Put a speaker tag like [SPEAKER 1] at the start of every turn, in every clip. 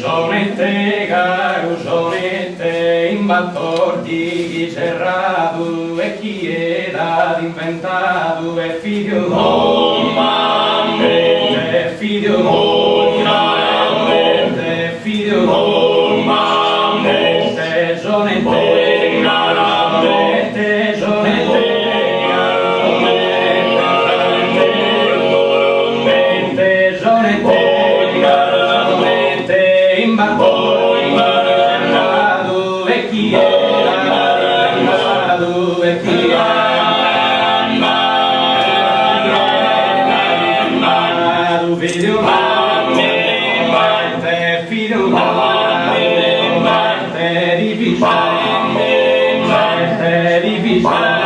[SPEAKER 1] Sonette, caro, sonette, in battordi chi cerrato e chi era inventato è figlio mamma, è figlio mamma, è figlio mamma, è sonette, caramente, sonette, caramente, sonette, in battori cercato e chi era inventato e chi amato figlio mamma, figlio mamma, difficile, difficile.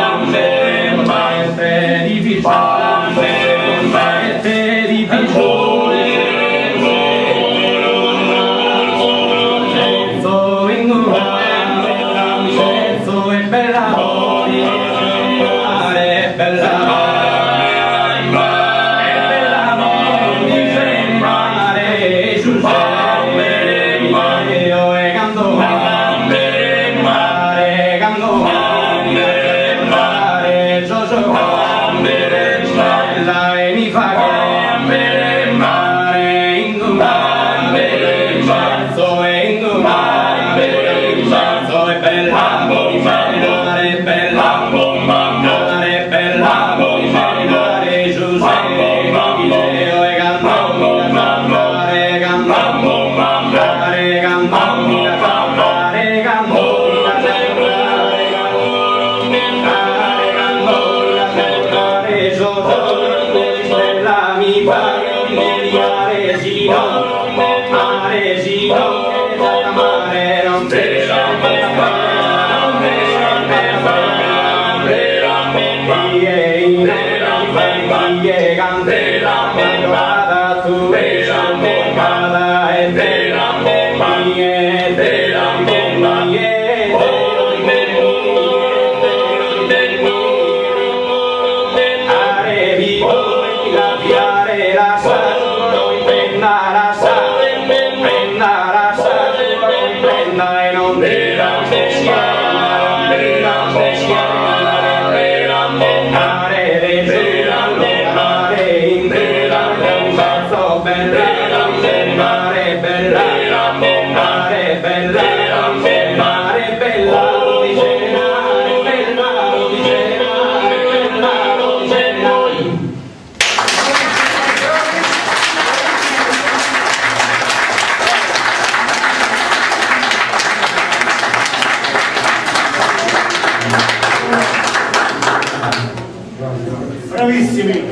[SPEAKER 2] Bravissimi!